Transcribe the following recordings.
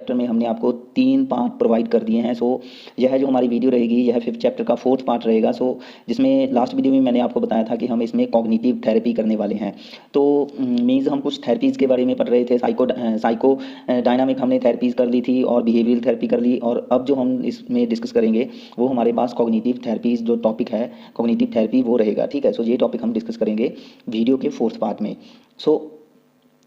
Chapter में हमने आपको 3 पार्ट प्रोवाइड कर दिए हैं। सो यह जो हमारी वीडियो रहेगी यह 5th चैप्टर का 4th पार्ट रहेगा। सो जिसमें लास्ट वीडियो में मैंने आपको बताया था कि हम इसमें कॉग्निटिव थेरेपी करने वाले हैं। तो मीन्स हम कुछ थेरेपीज़ के बारे में पढ़ रहे थे। साइको डायनामिक हमने थेरेपीज़ कर ली थी और बिहेवियरल थेरेपी कर ली, और अब जो हम इसमें डिस्कस करेंगे वो हमारे पास कॉग्निटिव थेरेपीज़ जो टॉपिक है कॉग्निटिव थेरेपी वो रहेगा। ठीक है, सो ये टॉपिक हम डिस्कस करेंगे वीडियो के 4th पार्ट में। सो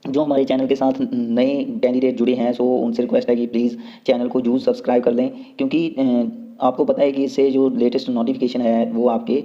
जो हमारे चैनल के साथ नए कैंडिडेट जुड़े हैं सो उनसे रिक्वेस्ट है कि प्लीज़ चैनल को जरूर सब्सक्राइब कर लें, क्योंकि आपको पता है कि इससे जो लेटेस्ट नोटिफिकेशन है वो आपके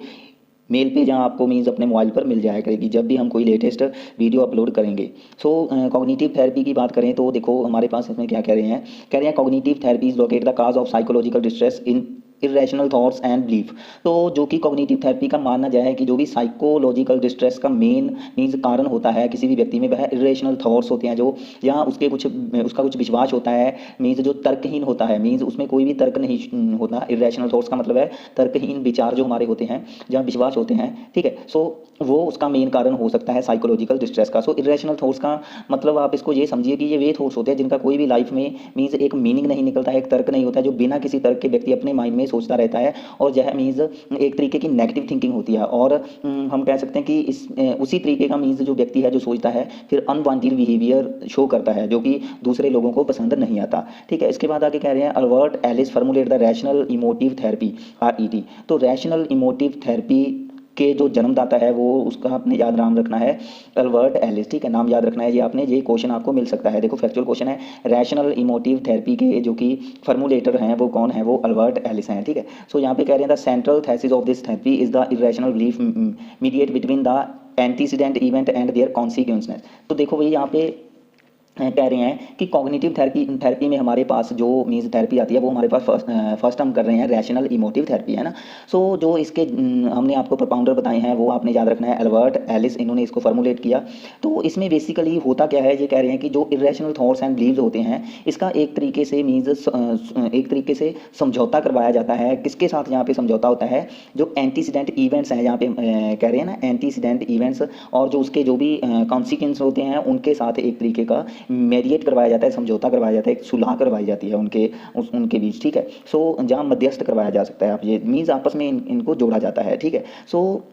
मेल पे जहाँ आपको मीन्स अपने मोबाइल पर मिल जाया करेगी जब भी हम कोई लेटेस्ट वीडियो अपलोड करेंगे। सो कॉग्निटिव थेरेपी की बात करें तो देखो हमारे पास इसमें क्या कह रहे हैं cognitive therapies locate the cause of psychological distress in irrational thoughts and belief. तो जो कि कॉग्निटिव थेरेपी का मानना जाए कि जो भी साइकोलॉजिकल डिस्ट्रेस का मेन मीन्स कारण होता है किसी भी व्यक्ति में, वह इरेशनल थॉट्स होते हैं जो यहाँ उसका कुछ विश्वास होता है मीन्स जो तर्कहीन होता है, मीन्स उसमें कोई भी तर्क नहीं होता। इरेशनल थॉट्स का मतलब है तर्कहीन विचार जो हमारे होते हैं, जहाँ विश्वास होते हैं। ठीक है, सो वो उसका मेन कारण हो सकता है साइकोलॉजिकल डिस्ट्रेस का। सो इरेशनल थॉट्स का मतलब आप इसको ये समझिए कि ये वे थॉट्स होते हैं जिनका कोई भी लाइफ में मीन्स एक मीनिंग नहीं निकलता है, एक तर्क नहीं होता है, जो बिना किसी तर्क के व्यक्ति अपने माइंड में सोचता रहता है, और यह मीन्स एक तरीके की नेगेटिव थिंकिंग होती है। और हम कह सकते हैं कि उसी तरीके का मीन्स जो व्यक्ति है जो सोचता है फिर अनवांटेड बिहेवियर शो करता है जो कि दूसरे लोगों को पसंद नहीं आता। ठीक है, इसके बाद आगे कह रहे हैं Albert Ellis formulate the rational emotive therapy RET। तो रैशनल इमोटिव थेरेपी के जो जन्मदाता है वो उसका आपने याद नाम रखना है अल्बर्ट एलिस। ठीक है, नाम याद रखना है, ये आपने ये क्वेश्चन आपको मिल सकता है। देखो फैक्चुअल क्वेश्चन है, रैशनल इमोटिव थेरेपी के जो कि फॉर्मुलेटर हैं वो कौन है, वो अल्बर्ट एलिस हैं। ठीक है, सो यहाँ पे कह रहे हैं the central thesis of this therapy is the irrational belief mediate between the antecedent event and their consequences. तो देखो भाई यहाँ पे कह रहे हैं कि कॉग्निटिव थेरेपी में हमारे पास जो मीन्स थेरेपी आती है वो हमारे पास फर्स्ट हम कर रहे हैं रैशनल इमोटिव थेरेपी, है ना। सो जो इसके हमने आपको प्रोपाउंडर बताए हैं वो आपने याद रखना है अल्बर्ट एलिस, इन्होंने इसको फॉर्मुलेट किया। तो इसमें बेसिकली होता क्या है, ये कह रहे हैं कि जो इरेशनल थॉट्स एंड बिलीव्स होते हैं इसका एक तरीके से मीन्स एक तरीके से समझौता करवाया जाता है। किसके साथ यहाँ पे समझौता होता है, जो एंटीसीडेंट इवेंट्स हैं यहाँ पे कह रहे हैं ना, एंटीसीडेंट इवेंट्स और जो उसके जो भी कॉन्सिक्वेंस होते हैं उनके साथ एक तरीके का मेडिएट करवाया जाता है, समझौता करवाया जाता है, एक सुलह करवाई जाती है उनके बीच। ठीक है, सो जहाँ मध्यस्थ करवाया जा सकता है, आप ये मीन्स आपस में इनको जोड़ा जाता है। ठीक है, सो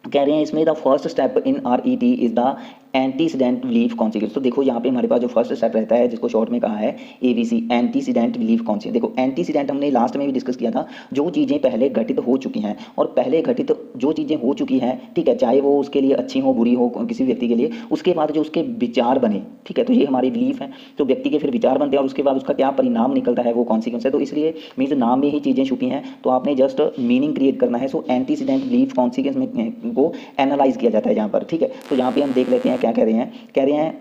कह रहे हैं इसमें the first step in RET is the antecedent belief consequence. तो देखो यहाँ पे हमारे पास जो फर्स्ट स्टेप रहता है जिसको शॉर्ट में कहा है ABC एंटीसीडेंट बिलीफ कॉन्सिक्वेंस। देखो एंटीसीडेंट हमने लास्ट में भी डिस्कस किया था, जो चीज़ें पहले घटित हो चुकी हैं, और पहले घटित जो चीज़ें हो चुकी हैं, ठीक है, चाहे वो उसके लिए अच्छी हो बुरी हो किसी व्यक्ति के लिए, उसके बाद जो उसके विचार बने, ठीक है, तो ये हमारी बिलीफ है। तो व्यक्ति के फिर विचार बनते हैं और उसके बाद उसका क्या परिणाम निकलता है वो कॉन्सिक्वेंस है। तो इसलिए मीन्स नाम में ही चीज़ें छुपी हैं, तो आपने जस्ट मीनिंग क्रिएट करना है। सो एंटीसीडेंट बिलीफ कॉन्सिक्वेंस में को एनालाइज किया जाता है यहाँ पर। ठीक है, तो यहाँ पे हम देख लेते हैं क्या कह रहे हैं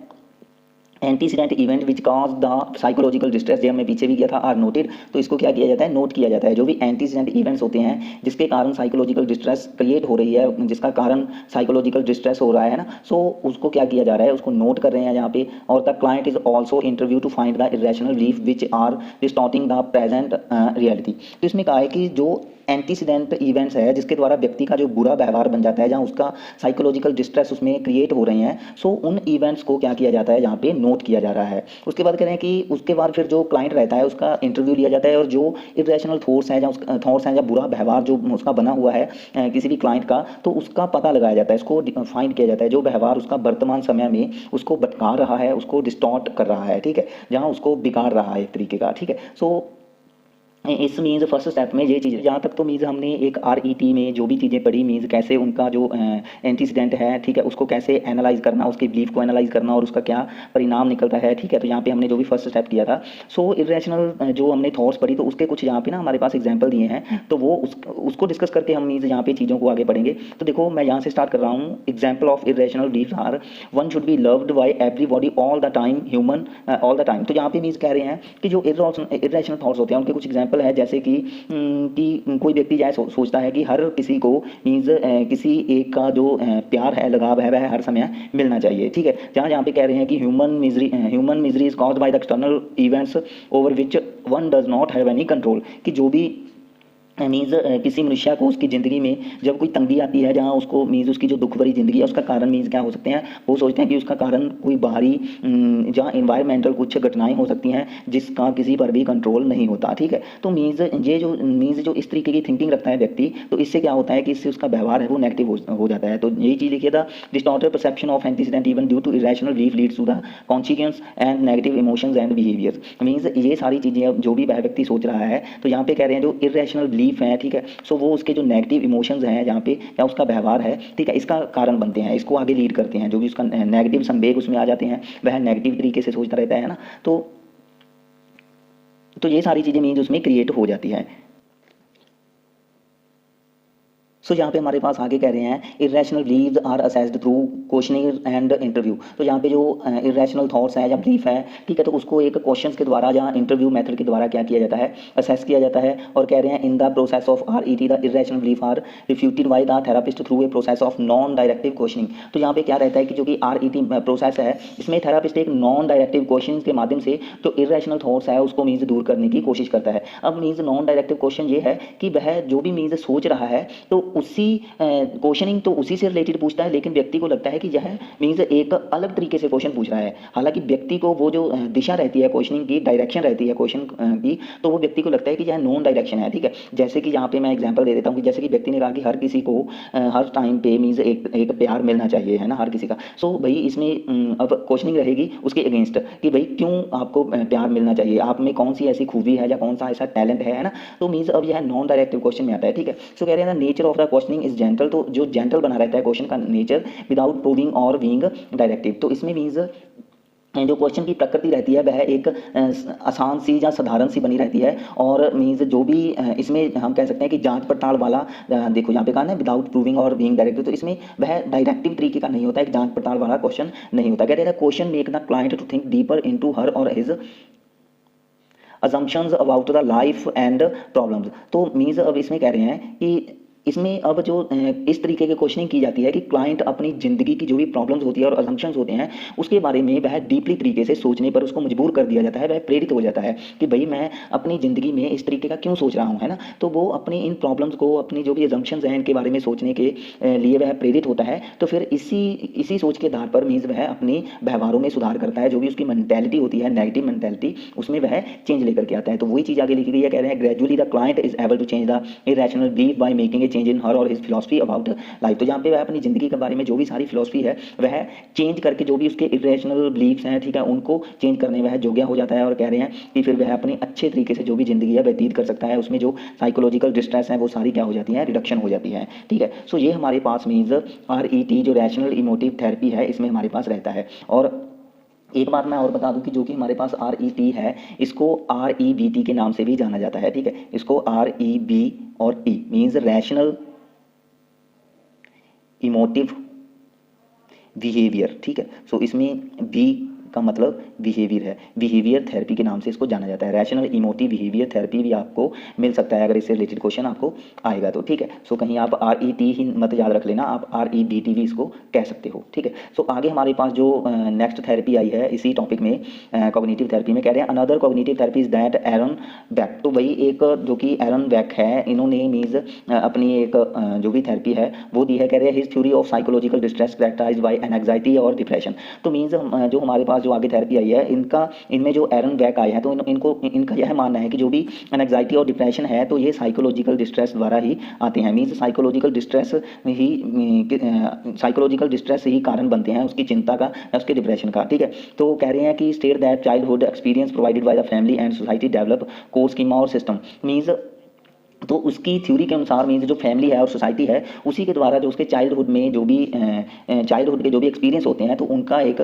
antecedent event which cause the psychological distress, जो हमने पीछे भी किया था, आर नोटेड। तो इसको क्या किया जाता है, नोट किया जाता है। जो भी एंटीसीडेंट इवेंट्स होते हैं जिसके कारण साइकोलॉजिकल डिस्ट्रेस क्रिएट हो रही है, जिसका कारण साइकोलॉजिकल डिस्ट्रेस हो रहा है ना, सो उसको क्या किया जा रहा है, उसको नोट कर रहे हैं यहाँ पे। और the client is also interview to find the irrational belief which are distorting the present reality. तो इसमें कहा है कि जो एंटीसीडेंट इवेंट्स है जिसके द्वारा व्यक्ति का जो बुरा व्यवहार बन जाता है, जहाँ उसका साइकोलॉजिकल डिस्ट्रेस उसमें क्रिएट हो रहे हैं, सो उन इवेंट्स को क्या किया जाता है, यहाँ पे नोट किया जा रहा है। उसके बाद कह रहे हैं कि उसके बाद फिर जो क्लाइंट रहता है उसका इंटरव्यू लिया जाता है, और जो इरेशनल थॉट्स हैं या बुरा व्यवहार जो उसका बना हुआ है किसी भी क्लाइंट का, तो उसका पता लगाया जाता है, इसको फाइंड किया जाता है, जो व्यवहार उसका वर्तमान समय में उसको भटका रहा है, उसको डिस्टॉर्ट कर रहा है। ठीक है, जहाँ उसको बिगाड़ रहा है एक तरीके का। ठीक है, सो इस मीन्स फर्स्ट स्टेप में ये चीज़, जहाँ तक तो मीन्स हमने एक RET में जो भी चीज़ें पढ़ी, मीन्स कैसे उनका जो एंटीसीडेंट है, ठीक है, उसको कैसे एनालाइज करना, उसके बिलीफ को एनालाइज करना और उसका क्या परिणाम निकलता है। ठीक है, तो यहाँ पे हमने जो भी फर्स्ट स्टेप किया था, सो इरेशनल जो हमने थॉट्स पढ़ी, तो उसके कुछ यहाँ पे ना हमारे पास एग्जाम्पल दिए हैं, तो वो उसको डिस्कस करके हम मीन्स यहाँ पे चीज़ों को आगे पढ़ेंगे। तो देखो मैं यहाँ से स्टार्ट कर रहा हूँ। Example of irrational belief are one should be loved by everybody all the time, human all the time. तो यहाँ पे मीन्स कह रहे हैं कि जो इरेशनल थॉट्स होते हैं उनके कुछ एग्जाम्पल है, जैसे कि कोई व्यक्ति जाए सोचता है कि हर किसी को मीन्स किसी एक का जो प्यार है, लगाव है, वह हर समय मिलना चाहिए। ठीक है, जहाँ पे कह रहे हैं कि human misery is caused by the external events over which one does not have any control, कि जो भी मीन्स किसी मनुष्य को उसकी ज़िंदगी में जब कोई तंगी आती है, जहाँ उसको मीन्स उसकी जो दुख भरी ज़िंदगी है उसका कारण मीन्स क्या हो सकते हैं, वो सोचते हैं कि उसका कारण कोई बाहरी जहाँ इन्वायरमेंटल कुछ घटनाएं हो सकती हैं जिसका किसी पर भी कंट्रोल नहीं होता। ठीक है, तो मीन्स जो इस तरीके की थिंकिंग रखता है व्यक्ति, तो इससे क्या होता है कि इससे उसका व्यवहार है वो नेगेटिव हो जाता है। तो यही चीज़ लिखिए था, distorted perception of antecedent event due to irrational belief leads to the consequence and negative emotions and behaviour. Means ये सारी चीज़ें जो भी वह व्यक्ति सोच रहा है, तो यहाँ पे कह रहे हैं जो इरेशनल बिलीफ है, ठीक है, सो वो उसके जो नेगेटिव इमोशंस हैं यहाँ पे या उसका व्यवहार है, ठीक है, इसका कारण बनते हैं, इसको आगे लीड करते हैं। जो भी उसका नेगेटिव संवेग उसमें आ जाते हैं, वह नेगेटिव तरीके से सोचता रहता है ना। तो ये सारी चीज़ें मीन्स उसमें क्रिएट हो जाती है। सो यहाँ पे हमारे पास आगे कह रहे हैं irrational beliefs are assessed through questioning and interview. तो यहाँ पे जो इरेशनल थॉट्स है या बिलीफ है, ठीक है, तो उसको एक क्वेश्चंस के द्वारा या इंटरव्यू मेथड के द्वारा क्या किया जाता है, असेस किया जाता है। और कह रहे हैं in the process of RET the irrational belief are refuted by the therapist through a process of non directive questioning. तो यहाँ पे क्या रहता है कि जो कि RET प्रोसेस है, इसमें थेरापिस्ट एक नॉन डायरेक्टिव क्वेश्चन के माध्यम से जो इरेशनल थॉट्स है उसको मीन्स दूर करने की कोशिश करता है। अब मीन्स नॉन डायरेक्टिव क्वेश्चन ये है कि वह जो भी मीन्स सोच रहा है तो उसी क्वेश्चनिंग तो उसी से रिलेटेड पूछता है, लेकिन व्यक्ति को लगता है कि यह मीन्स एक अलग तरीके से क्वेश्चन पूछ रहा है। हालांकि व्यक्ति को वो जो दिशा रहती है क्वेश्चनिंग की, डायरेक्शन रहती है क्वेश्चन की, तो वो व्यक्ति को लगता है कि यह नॉन डायरेक्शन है। ठीक है, जैसे कि यहाँ पे मैं एग्जांपल दे देता हूँ कि जैसे कि व्यक्ति ने कहा कि हर किसी को हर टाइम पे मीन्स एक प्यार मिलना चाहिए, है ना, हर किसी का। सो भाई इसमें अब क्वेश्चनिंग रहेगी उसके अगेंस्ट कि भाई क्यों आपको प्यार मिलना चाहिए, आप में कौन सी ऐसी खूबी है या कौन सा ऐसा टैलेंट है ना। तो मीन्स अब यह नॉन डायरेक्टिव क्वेश्चन में आता है। ठीक है, सो कह रहे हैं nature of the questioning is gentle. तो जो जेंटल बना रहता है क्वेश्चन का नेचर विदाउट प्रूविंग और बीइंग डायरेक्टिव। तो इसमें मीन्स जो क्वेश्चन की प्रकृति रहती है वह एक आसान सी या साधारण सी बनी रहती है। और मीन्स जो भी इसमें हम कह सकते हैं कि जांच पड़ताल वाला, देखो यहाँ पे कहा है विदाउट प्रूविंग और बीइंग डायरेक्टिव, तो इसमें वह डायरेक्टिव तरीके का नहीं होता है, एक जांच पड़ताल वाला क्वेश्चन नहीं होता। कह रहे हैं question make the client to think deeper into her or his assumptions about the life and problems। तो मीन्स अब इसमें कह रहे हैं कि इसमें अब जो इस तरीके की क्वेश्चनिंग की जाती है कि क्लाइंट अपनी ज़िंदगी की जो भी प्रॉब्लम्स होती है और असम्पशंस होते हैं उसके बारे में वह डीपली तरीके से सोचने पर उसको मजबूर कर दिया जाता है, वह प्रेरित हो जाता है कि भाई मैं अपनी ज़िंदगी में इस तरीके का क्यों सोच रहा हूँ, है ना। तो वो अपनी इन प्रॉब्लम्स को, अपनी जो भी असम्पशंस हैं इनके बारे में सोचने के लिए वह प्रेरित होता है। तो फिर इसी सोच के आधार पर मीन्स वह अपने व्यवहारों में सुधार करता है, जो भी उसकी मेंटेलिटी होती है नेगेटिव मेंटेलिटी, उसमें वह चेंज लेकर के आता है। तो वही चीज़ आगे लिखी गई है, कह रहे हैं gradually the client is able to change the irrational belief by making a change in her or his philosophy about life. तो जहाँ पे वह अपनी ज़िंदगी के बारे में जो भी सारी फिलॉसफी है वह चेंज करके जो भी उसके इरेशनल बिलीफ्स हैं, ठीक है, उनको चेंज करने वह योग्य हो जाता है। और कह रहे हैं कि फिर वह अपनी अच्छे तरीके से जो भी ज़िंदगी है व्यतीत कर सकता है, उसमें जो साइकोलॉजिकल डिस्ट्रेस है वो सारी क्या हो जाती है, रिडक्शन हो जाती है। ठीक है, सो ये हमारे पास मीन्स RET जो रैशनल इमोटिव थेरेपी है इसमें हमारे पास रहता है। और एक बात मैं और बता दूं कि जो कि हमारे पास RET है इसको REBT के नाम से भी जाना जाता है। ठीक है, इसको REB और T means rational emotive behaviour. ठीक है, सो इसमें बी का मतलब बिहेवियर है, बिहेवियर थेरेपी के नाम से इसको जाना जाता है। रैशनल इमोटिव बिहेवियर थेरेपी भी आपको मिल सकता है अगर इससे रिलेटेड क्वेश्चन आपको आएगा तो। ठीक है, सो कहीं आप RET ही मत याद रख लेना, आप REBT भी इसको कह सकते हो। ठीक है, सो आगे हमारे पास जो नेक्स्ट थेरेपी आई है इसी टॉपिक में, कॉग्निटिव थेरेपी में, कह रहे हैं another cognitive therapy is that Aaron Beck. तो वही एक जो कि एरन बैक है, इन्होंने मीन्स अपनी एक जो भी थेरेपी है वो दी है। कह रहे हैं his theory of psychological distress characterised by anxiety और डिप्रेशन। तो मीन्स जो हमारे पास जो आगे थेरेपी आई है इनमें जो एरन बैक आए हैं तो इनका यह मानना है कि जो भी एंजाइटी और डिप्रेशन है तो ये साइकोलॉजिकल डिस्ट्रेस द्वारा ही आते हैं। मीन्स साइकोलॉजिकल डिस्ट्रेस ही कारण बनते हैं उसकी चिंता का या उसके डिप्रेशन का। ठीक है, तो कह रहे हैं कि state that childhood experience provided by the family and society develop core schema और सिस्टम। मीन्स तो उसकी थ्योरी के अनुसार मीन्स जो फैमिली है और सोसाइटी है उसी के द्वारा जो उसके चाइल्डहुड में जो भी चाइल्डहुड के जो भी एक्सपीरियंस होते हैं तो उनका एक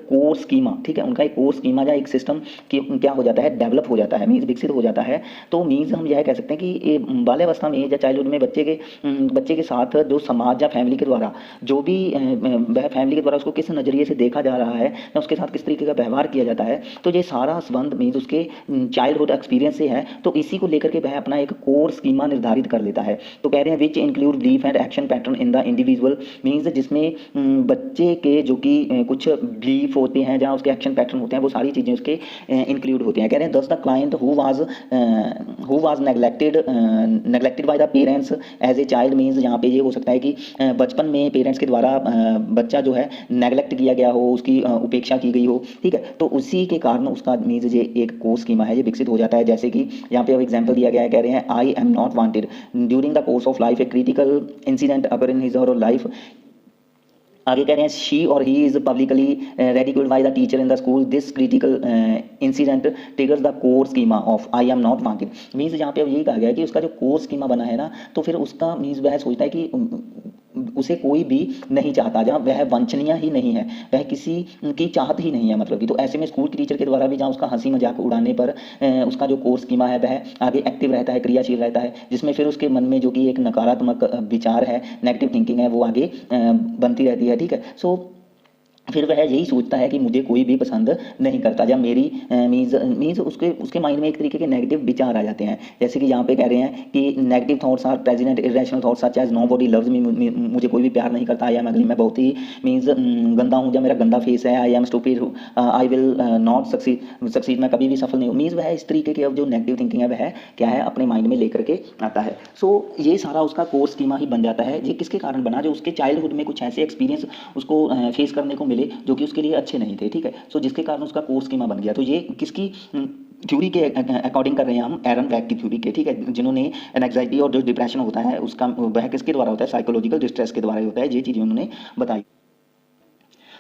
कोर स्कीमा, ठीक है, उनका एक कोर स्कीमा या एक सिस्टम क्या हो जाता है, डेवलप हो जाता है, मीन्स विकसित हो जाता है। तो मीन्स हम यह कह सकते हैं कि बाल्यावस्था में या चाइल्डहुड में बच्चे के साथ जो समाज या फैमिली के द्वारा जो भी वह फैमिली के द्वारा उसको किस नज़रिए से देखा जा रहा है या उसके साथ किस तरीके का व्यवहार किया जाता है, तो ये सारा संबंध मीन्स उसके चाइल्डहुड एक्सपीरियंस से है। तो इसी को लेकर के वह अपना एक कोर स्कीमा निर्धारित कर लेता है। तो कह रहे हैं which include belief and action pattern in the individual, means जिसमें बच्चे के जो कि कुछ बिलीफ होते हैं, जहाँ उसके एक्शन पैटर्न होते हैं, वो सारी चीज़ें उसके इंक्लूड होते हैं। कह रहे हैं this the client who was neglected by the parents as a child, means यहाँ पे ये हो सकता है कि बचपन में पेरेंट्स के द्वारा बच्चा जो है नेग्लेक्ट किया गया हो, उसकी उपेक्षा की गई हो, ठीक है, तो उसी के कारण उसका मीन्स ये एक कोर स्कीमा है, ये विकसित हो जाता है। जैसे कि यहाँ पे अब एग्जाम्पल दिया गया है, कह रहे हैं I am not wanted during the course of life a critical incident occur in his or life. आगे कह रहे हैं she or he is publicly ridiculed by the teacher in the school, this critical incident triggers the core schema of I am not wanted. Means यहाँ पे अब यही कहा गया है कि उसका जो कोर स्कीमा बना है ना, तो फिर उसका मीन्स वह सोचता है कि उसे कोई भी नहीं चाहता, जहाँ वह वांछनीय ही नहीं है, वह किसी की चाहत ही नहीं है, मतलब कि तो ऐसे में स्कूल के टीचर के द्वारा भी जहाँ उसका हंसी मजाक उड़ाने पर उसका जो कोर स्कीमा है वह आगे एक्टिव रहता है, क्रियाशील रहता है, जिसमें फिर उसके मन में जो कि एक नकारात्मक विचार है, नेगेटिव थिंकिंग है, वो आगे बनती रहती है, ठीक है। सो फिर वह यही सोचता है कि मुझे कोई भी पसंद नहीं करता, जब मेरी मीन्स उसके माइंड में एक तरीके के नेगेटिव विचार आ जाते हैं। जैसे कि यहाँ पे कह रहे हैं कि negative thoughts are present, irrational thoughts such as nobody loves me, मुझे कोई भी प्यार नहीं करता, आई एम अगली, मैं बहुत ही मीन्स गंदा हूँ, जब मेरा गंदा फेस है, I am stupid, I will not succeed, मैं कभी भी सफल नहीं हूँ। मीन्स वह इस तरीके की अब जो नेगेटिव थिंकिंग है वह क्या है, अपने माइंड में लेकर के आता है। सो ये सारा उसका कोर स्कीमा ही बन जाता है। ये किसके कारण बना, जो उसके चाइल्डहुड में कुछ ऐसे एक्सपीरियंस उसको फेस करने को मिले जो कि उसके लिए अच्छे नहीं थे, ठीक है। सो जिसके कारण उसका कोर स्कीमा बन गया। तो ये किसकी थ्योरी के अकॉर्डिंग कर रहे हैं हम, एरन बैक की थ्योरी के, ठीक है, जिन्होंने एंग्जाइटी और जो डिप्रेशन होता है उसका वह किसके द्वारा होता है, साइकोलॉजिकल डिस्ट्रेस के द्वारा होता है, ये चीज़ें उन्होंने बताई।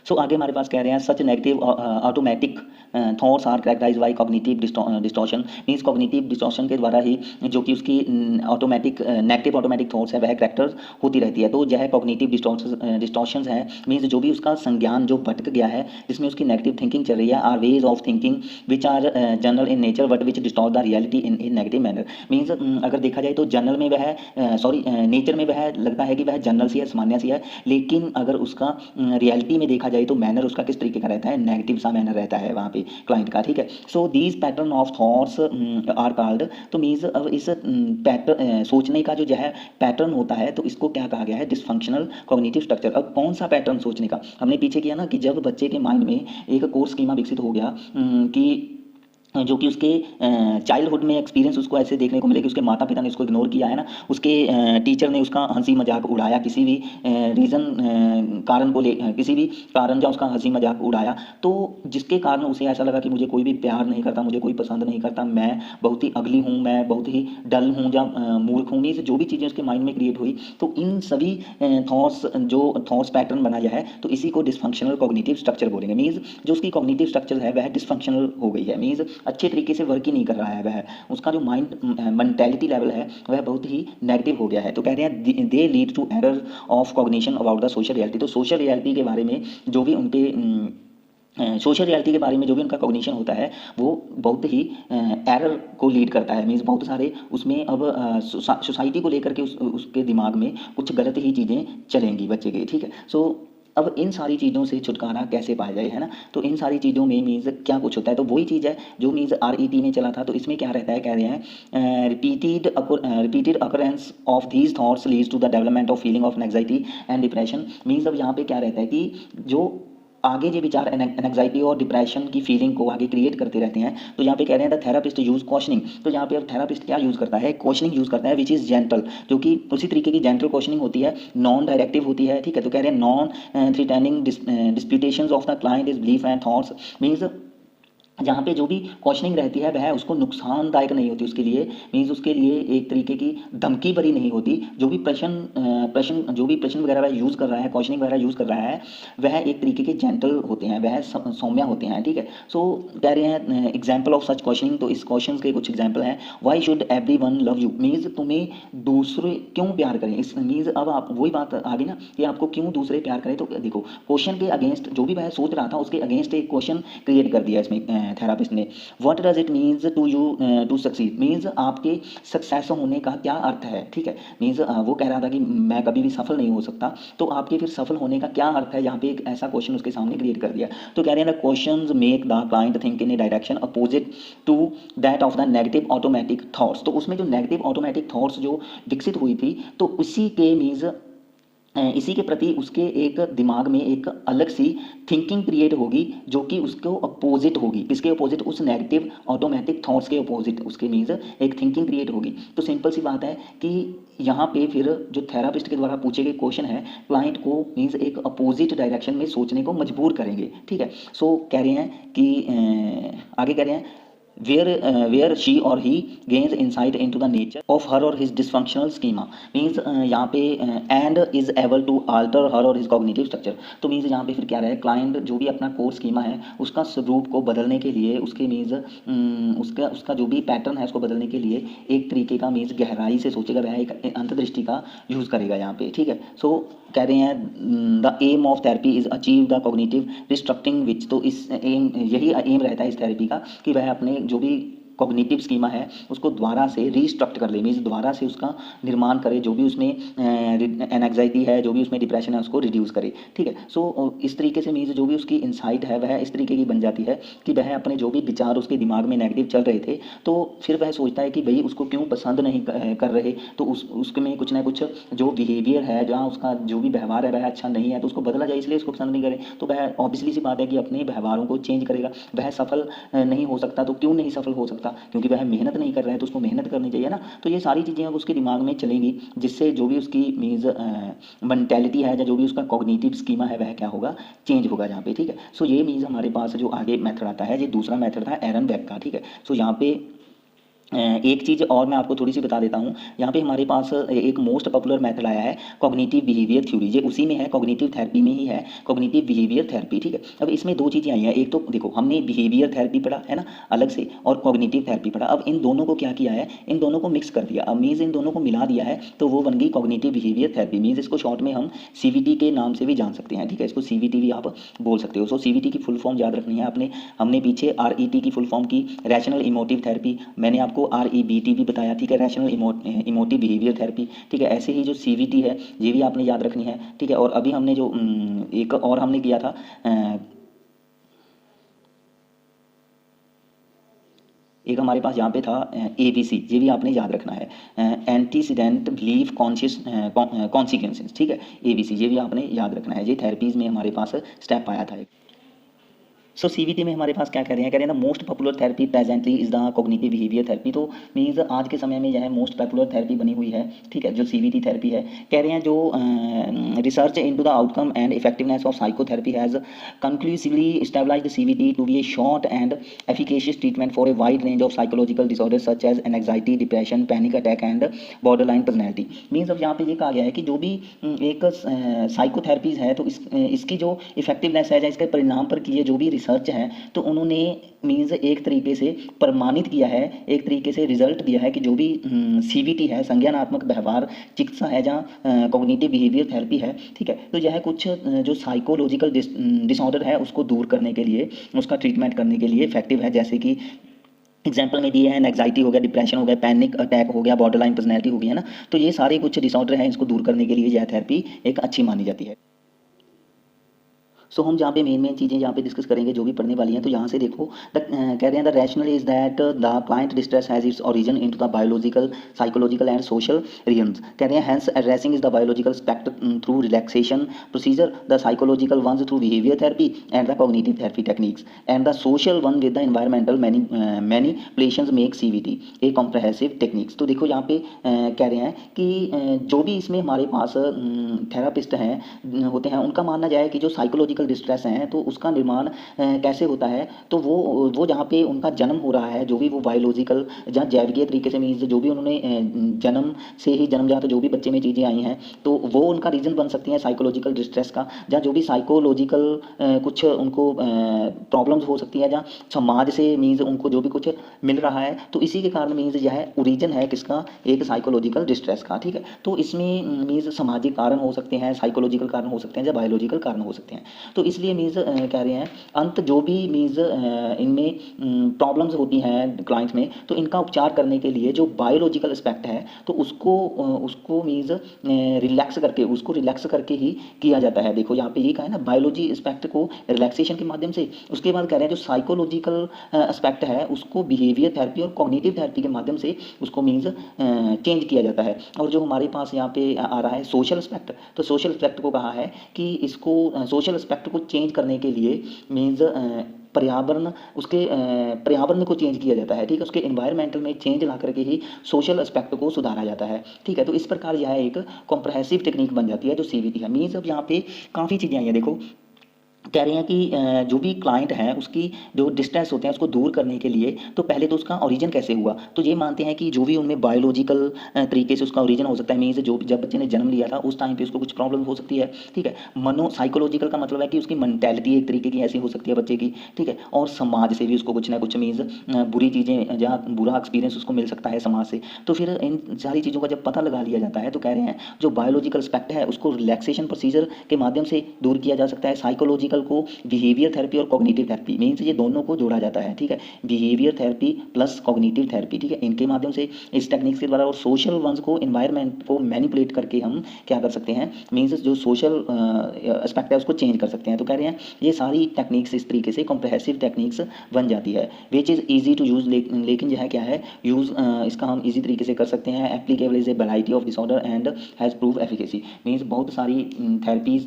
सो आगे हमारे पास कह रहे हैं such negative automatic thoughts are characterised by cognitive distortion, means cognitive distortion के द्वारा ही जो कि उसकी ऑटोमेटिक नेगेटिव ऑटोमेटिक थॉट्स है वह कैरेक्टर होती रहती है। तो यह कॉग्निटिव डिस्टॉर्शंस है, मींस जो भी उसका संज्ञान जो भटक गया है, जिसमें उसकी नेगेटिव थिंकिंग चल रही है, are ways of thinking which are general in nature but which distort the reality in negative manner. Means अगर देखा जाए तो जनरल में वह नेचर में वह लगता है कि वह जनरल सी है, सामान्य सी है, लेकिन अगर उसका रियलिटी में देखा जाए तो मैनर उसका किस तरीके का रहता है, नेगेटिव सा मैनर रहता है वहाँ पे क्लाइंट का, ठीक है। So these pattern of thoughts are called, तो मीन्स अब इस पैटर्न सोचने का जो है पैटर्न होता है, तो इसको क्या कहा गया है, डिसफंक्शनल कॉग्निटिव स्ट्रक्चर। अब कौन सा पैटर्न सोचने का, हमने पीछे किया ना कि जब बच्चे के माइंड में एक कोर स्कीमा विकसित हो गया कि जो कि उसके चाइल्डहुड में एक्सपीरियंस उसको ऐसे देखने को मिले कि उसके माता पिता ने उसको इग्नोर किया है ना, उसके टीचर ने उसका हंसी मजाक उड़ाया, किसी भी रीज़न कारण को ले किसी भी कारण जहाँ उसका हंसी मजाक उड़ाया, तो जिसके कारण उसे ऐसा लगा कि मुझे कोई भी प्यार नहीं करता, मुझे कोई पसंद नहीं करता, मैं बहुत ही अगली हूँ, मैं बहुत ही डल हूँ, या मूर्ख हूँ, मीन्स जो भी चीज़ें उसके माइंड में क्रिएट हुई, तो इन सभी थॉट्स पैटर्न बनाया है, तो इसी को डिसफंक्शनल कॉग्निटिव स्ट्रक्चर बोलेंगे। मीन्स जो उसकी कॉग्निटिव स्ट्रक्चर है वह डिसफंक्शनल हो गई है, मीन्स अच्छे तरीके से वर्क ही नहीं कर रहा है, वह उसका जो माइंड मेंटेलिटी लेवल है वह बहुत ही नेगेटिव हो गया है। तो कह रहे हैं they lead to error of cognition about the social reality. तो सोशल रियलिटी के बारे में जो भी उनके सोशल रियलिटी के बारे में जो भी उनका कॉग्निशन होता है वो बहुत ही एरर को लीड करता है, मीन्स बहुत सारे उसमें अब सोसाइटी को लेकर के उसके दिमाग में कुछ गलत ही चीज़ें चलेंगी बच्चे के, ठीक है। सो अब इन सारी चीज़ों से छुटकारा कैसे पाया जाए, है ना, तो इन सारी चीज़ों में मीन्स क्या कुछ होता है, तो वही चीज़ है जो मीन्स RET में चला था। तो इसमें क्या रहता है, कह रहे हैं repeated occurrence of these thoughts leads to the development of feeling of anxiety and depression. Means अब यहाँ पे क्या रहता है कि जो आगे ये विचार एंग्जाइटी और डिप्रेशन की फीलिंग को आगे क्रिएट करते रहते हैं। तो यहाँ पे कह रहे हैं द थेरापिस्ट यूज क्वेश्चनिंग। तो यहाँ पे अब थेरापिस्ट क्या यूज़ करता है, क्वेश्चनिंग यूज़ करता है विच इज़ जेंटल, जो कि उसी तरीके की जेंटल क्वेश्चनिंग होती है, नॉन डायरेक्टिव होती है, ठीक है। तो कह रहे हैं non threatening disputations of the client is belief and thoughts. Means जहाँ पे जो भी क्वेश्चनिंग रहती है वह उसको नुकसानदायक नहीं होती उसके लिए, मीन्स उसके लिए एक तरीके की धमकी भरी नहीं होती। जो भी प्रश्न वगैरह वह यूज़ कर रहा है, क्वेश्चनिंग वगैरह यूज़ कर रहा है, वह एक तरीके के जेंटल होते हैं, वह सौम्य होते हैं, ठीक है। सो कह रहे हैं एग्जाम्पल ऑफ सच क्वेश्चनिंग। तो इस क्वेश्चन के कुछ एग्जाम्पल हैं, why should every one love you, means तुम्हें दूसरे क्यों प्यार करें, इस मीन्स अब आप वही बात आ गई ना कि आपको क्यों दूसरे प्यार करें। तो देखो क्वेश्चन के अगेंस्ट जो भी वह सोच रहा था उसके अगेंस्ट एक क्वेश्चन क्रिएट कर दिया इसमें थेरापिस्ट ने। What does it means to you to succeed, means आपके सक्सेस होने का क्या अर्थ है, ठीक है। मीन्स वो कह रहा था कि मैं कभी भी सफल नहीं हो सकता, तो आपके फिर सफल होने का क्या अर्थ है, यहाँ पे एक ऐसा क्वेश्चन उसके सामने क्रिएट कर दिया। तो कह रहे हैं the questions make the client think in a direction opposite to that of the negative automatic thoughts. तो उसमें जो नेगेटिव ऑटोमेटिक थॉट्स जो विकसित हुई थी, तो उसी के मीन्स इसी के प्रति उसके एक दिमाग में एक अलग सी थिंकिंग क्रिएट होगी, जो कि उसको अपोजिट होगी। किसके अपोजिट? उस नेगेटिव ऑटोमेटिक थॉट्स के अपोजिट उसके मीन्स एक थिंकिंग क्रिएट होगी। तो सिंपल सी बात है कि यहाँ पे फिर जो थेरापिस्ट के द्वारा पूछे गए क्वेश्चन है, क्लाइंट को मीन्स एक अपोजिट डायरेक्शन में सोचने को मजबूर करेंगे, ठीक है। सो कह रहे हैं कि आगे कह रहे हैं where she or he gains insight into the nature of her or his dysfunctional schema, means यहाँ पे and is able to alter her or his cognitive structure। तो मीन्स यहाँ पे फिर क्या रहा है, क्लाइंट जो भी अपना कोर स्कीमा है उसका स्वरूप को बदलने के लिए, उसके मीन्स उसका जो भी पैटर्न है उसको बदलने के लिए एक तरीके का मीन्स गहराई से सोचेगा, वह एक अंतर्दृष्टि का यूज़ करेगा यहाँ पे, ठीक है। सो कह रहे हैं the aim of therapy is achieve the cognitive restructuring which. तो इस एम, यही एम रहता है इस थेरेपी का कि वह अपने जो भी कॉग्निटिव स्कीमा है उसको दोबारा से रीस्ट्रक्ट कर ले, मीन्स दोबारा से उसका निर्माण करे, जो भी उसमें एनग्जाइटी है, जो भी उसमें डिप्रेशन है उसको रिड्यूस करे, ठीक है। सो इस तरीके से मीन्स जो भी उसकी इंसाइट है वह इस तरीके की बन जाती है कि वह अपने जो भी विचार उसके दिमाग में नेगेटिव चल रहे थे, तो फिर वह सोचता है कि भाई उसको क्यों पसंद नहीं कर रहे, तो उसमें कुछ ना कुछ जो बिहेवियर है, जहाँ उसका जो भी व्यवहार है वह अच्छा नहीं है, तो उसको बदला जाए, इसलिए उसको पसंद नहीं करे। तो वह ऑब्वियसली सी बात है कि अपने व्यवहारों को चेंज करेगा। वह सफल नहीं हो सकता, तो क्यों नहीं सफल हो सकता? क्योंकि वह मेहनत नहीं कर रहा है, तो उसको मेहनत करनी चाहिए ना। तो ये सारी चीज़ें अब उसके दिमाग में चलेंगी, जिससे जो भी उसकी मीन्स मेंटेलिटी है या जो भी उसका कॉग्निटिव स्कीमा है वह क्या होगा, चेंज होगा यहाँ पे, ठीक है। सो ये मीन्स हमारे पास जो आगे मेथड आता है, ये दूसरा मेथड था एरन बेक का, ठीक है। सो यहाँ पे एक चीज़ और मैं आपको थोड़ी सी बता देता हूँ। यहाँ पे हमारे पास एक मोस्ट पॉपुलर मेथड आया है कॉग्निटिव बिहेवियर थ्योरी, ये उसी में है, कॉग्निटिव थेरेपी में ही है, कॉग्निटिव बिहेवियर थेरेपी, ठीक है। अब इसमें दो चीज़ें आई हैं, एक तो देखो हमने बिहेवियर थेरेपी पढ़ा है ना अलग से, और कॉग्निटिव थेरेपी पढ़ा। अब इन दोनों को क्या किया है, इन दोनों को मिक्स कर दिया। अब मीन्स इन दोनों को मिला दिया है, तो वो बन गई कॉग्निटिव बिहेवियर थेरेपी। मीन्स इसको शॉर्ट में हम CBT के नाम से भी जान सकते हैं, ठीक है। इसको CBT भी आप बोल सकते हो। सो CBT की फुल फॉर्म याद रखनी है आपने। हमने पीछे RET की फुल फॉर्म की, रैशनल इमोटिव थेरेपी, मैंने आपको REBT भी बताया, ठीक है, रैशनल इमोटिव बिहेवियर थेरेपी, ठीक है। ऐसे ही जो CBT है ये भी आपने याद रखनी है, ठीक है। और अभी हमने जो एक और हमने किया था एक हमारे पास यहाँ पे था ABC, ये भी आपने याद रखना है, एंटीसीडेंट बिलीफ कॉन्शियस कॉन्सिक्वेंसेस, ठीक है, ABC ये भी आपने याद रखना है। ये थेरेपीज़ में हमारे पास स्टेप आया था। सो CBT में हमारे पास क्या कह रहे हैं, most popular therapy presently is the cognitive behaviour therapy. तो मीन्स आज के समय में यह मोस्ट पॉपुलर थेरेपी बनी हुई है, ठीक है, जो CBT थेरेपी है। कह रहे हैं जो research into the outcome and effectiveness of psychotherapy has conclusively established CBT to be a short and efficacious treatment for a wide range of psychological disorder such as anxiety, depression, panic attack and borderline personality. Means अब यहाँ पे ये कहा गया है कि जो भी एक साइकोथेरेपीज़ है, तो इसकी जो इफेक्टिवनेस है या इसके परिणाम पर किए जो भी रिसर्च है, तो उन्होंने मीन्स एक तरीके से प्रमाणित किया है, एक तरीके से रिजल्ट दिया है कि जो भी CBT है, संज्ञानात्मक व्यवहार चिकित्सा है, जहाँ कॉग्निटिव बिहेवियर थेरेपी है, ठीक है, तो यह कुछ जो साइकोलॉजिकल डिसऑर्डर है उसको दूर करने के लिए, उसका ट्रीटमेंट करने के लिए इफेक्टिव है। जैसे कि एग्जाम्पल में दिए हैं, एंग्जाइटी हो गया, डिप्रेशन हो गया, पैनिक अटैक हो गया, बॉर्डरलाइन पर्सनैलिटी हो गई है ना। तो ये सारे कुछ डिसऑर्डर हैं, इसको दूर करने के लिए यह थेरेपी एक अच्छी मानी जाती है। सो हम जहाँ पे मेन चीज़ें यहाँ पे डिस्कस करेंगे जो भी पढ़ने वाली हैं, तो यहाँ से देखो कह रहे हैं the rational is that the client distress has its origin into the biological, psychological and social reasons. कह रहे हैं hence addressing is the biological aspect through relaxation procedure, the psychological ones through behaviour therapy and the cognitive therapy techniques, and the social one with the environmental manipulations make CBT a comprehensive techniques. तो देखो यहाँ पे कह रहे हैं कि जो भी इसमें हमारे पास थेरापिस्ट हैं होते हैं, उनका मानना जाए कि जो साइकोलॉजिकल डिस्ट्रेस हैं तो उसका निर्माण कैसे होता है, तो वो जहाँ पे उनका जन्म हो रहा है, जो भी वो बायोलॉजिकल जहाँ जैविकीय तरीके से मीन्स जो भी उन्होंने जन्म से ही जन्मजात जो भी बच्चे में चीज़ें आई हैं, तो वो उनका रीज़न बन सकती हैं साइकोलॉजिकल डिस्ट्रेस का। जहाँ जो भी साइकोलॉजिकल कुछ उनको प्रॉब्लम्स हो सकती है, जहाँ समाज से मीन्स उनको जो भी कुछ मिल रहा है, तो इसी के कारण मीन्स यह ओरिजिन है किसका, एक साइकोलॉजिकल डिस्ट्रेस का, ठीक है। तो इसमें मीन्स सामाजिक कारण हो सकते हैं, साइकोलॉजिकल कारण हो सकते हैं या बायोलॉजिकल कारण हो सकते हैं। तो इसलिए मीन्स कह रहे हैं अंत जो भी मीन्स इनमें प्रॉब्लम्स होती हैं क्लाइंट्स में, तो इनका उपचार करने के लिए जो बायोलॉजिकल एस्पेक्ट है तो उसको मीन्स रिलैक्स करके ही किया जाता है। देखो यहाँ पे ये कहा है ना, बायोलॉजी एस्पेक्ट को रिलैक्सेशन के माध्यम से, उसके बाद कह रहे हैं जो साइकोलॉजिकल एस्पेक्ट है उसको बिहेवियर थेरेपी और कॉग्निटिव थेरेपी के माध्यम से उसको मीन्स चेंज किया जाता है। और जो हमारे पास यहाँ पे आ रहा है सोशल एस्पेक्ट, तो सोशल एस्पेक्ट को कहा है कि इसको सोशल एस्पेक्ट को चेंज करने के लिए मीन्स पर्यावरण को चेंज किया जाता है, ठीक है, उसके एनवायरमेंटल में चेंज ला करके ही सोशल एस्पेक्ट को सुधारा जाता है, ठीक है। तो इस प्रकार यह एक कॉम्प्रहेंसिव टेक्निक बन जाती है जो CBT है। मीन्स अब यहाँ पे काफ़ी चीज़ें आई हैं। देखो कह रहे हैं कि जो भी क्लाइंट है उसकी जो डिस्ट्रेस होते हैं उसको दूर करने के लिए, तो पहले तो उसका ओरिजिन कैसे हुआ, तो ये मानते हैं कि जो भी उनमें बायोलॉजिकल तरीके से उसका ओरिजिन हो सकता है। मीन्स जो जब बच्चे ने जन्म लिया था उस टाइम पे उसको कुछ प्रॉब्लम हो सकती है, ठीक है। साइकोलॉजिकल का मतलब है कि उसकी मेंटेलिटी एक तरीके की ऐसी हो सकती है बच्चे की, ठीक है। और समाज से भी उसको कुछ ना कुछ मीन्स बुरी चीज़ें, जहाँ बुरा एक्सपीरियंस उसको मिल सकता है समाज से। तो फिर इन सारी चीज़ों का जब पता लगा लिया जाता है तो कह रहे हैं जो बायोलॉजिकल एस्पेक्ट है उसको रिलैक्सेशन प्रोसीजर के माध्यम से दूर किया जा सकता है, साइकोलॉजिकल को बिहेवियर थेरेपी और कॉग्निटिव थेरेपी, मीन्स ये दोनों को जोड़ा जाता है, ठीक है। Behaviour therapy plus cognitive therapy, ठीक है, इनके माध्यम से इस टेक्निक्स के द्वारा, और सोशल वंस को एनवायरनमेंट को मैनिपुलेट करके हम क्या कर सकते हैं, मीन्स जो सोशल एस्पेक्ट है उसको चेंज कर सकते हैं। तो कह रहे हैं ये सारी टेक्निक्स इस तरीके से कॉम्प्रहेंसिव टेक्निक्स बन जाती है, which is easy to use. लेकिन यह क्या है यूज़, इसका हम ईजी तरीके से कर सकते हैं। Applicable is a variety of disorder and has prove efficacy, means बहुत सारी थेरेपीज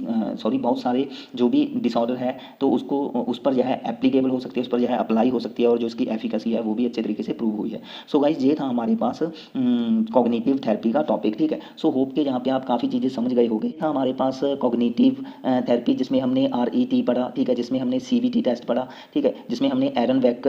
बहुत सारे जो भी डिसऑर्डर है तो उसको उस पर यह एप्लीकेबल हो सकती है, उस पर यह अप्लाई हो सकती है, और जो उसकी एफिकेसी है वो भी अच्छे तरीके से प्रूव हुई है। सो गाइज ये था हमारे पास कॉग्निटिव थेरेपी का टॉपिक, ठीक है। सो होप के यहाँ पे आप काफ़ी चीज़ें समझ गए होंगे। था हमारे पास कॉग्निटिव थेरेपी जिसमें हमने RET पढ़ा, ठीक है, जिसमें हमने CBT टेस्ट पढ़ा, ठीक है, जिसमें हमने एरन वेक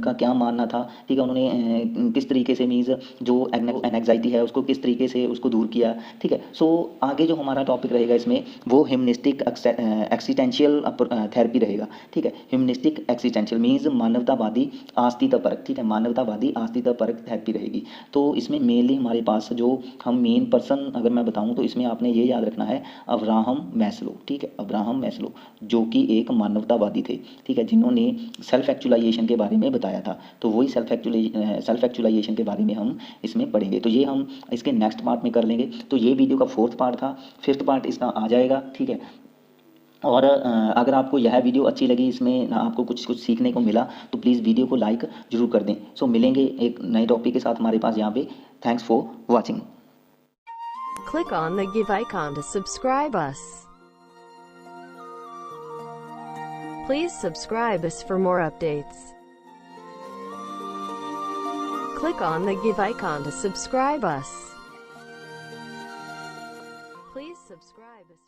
का क्या मानना था, ठीक है, उन्होंने किस तरीके से मीन्स जो एंग्जाइटी है उसको किस तरीके से उसको दूर किया, ठीक है। सो आगे जो हमारा टॉपिक रहेगा इसमें वो ह्यूमनिस्टिक एक्सिस्टेंशियल थेरेपी रहेगा, ठीक है। ह्यूमनिस्टिक एक्सिस्टेंशियल मीन्स मानवतावादी अस्तित्व परक, ठीक है, मानवतावादी अस्तित्व परक थेरेपी रहेगी। तो इसमें मेनली हमारे पास जो हम मेन पर्सन अगर मैं बताऊं तो इसमें आपने ये याद रखना है अब्राहम मैस्लो, ठीक है, अब्राहम मैस्लो जो कि एक मानवतावादी थे, ठीक है, जिन्होंने सेल्फ एक्चुअलाइजेशन के बारे में बताया था। तो वही सेल्फ एक्चुअलाइजेशन के बारे में हम इसमें पढ़ेंगे। तो ये हम इसके नेक्स्ट पार्ट में कर लेंगे। तो ये वीडियो का 4th पार्ट था, 5th पार्ट इसका आ जाएगा, ठीक है। और अगर आपको यह वीडियो अच्छी लगी, इसमें आपको कुछ सीखने को मिला, तो प्लीज़ वीडियो को लाइक जरूर कर दें। सो मिलेंगे एक नए टॉपिक के साथ हमारे पास यहाँ पे। Thanks for watching. Click on the give icon to subscribe us. Please subscribe us for more updates. Click on the give icon to subscribe us. Please subscribe us.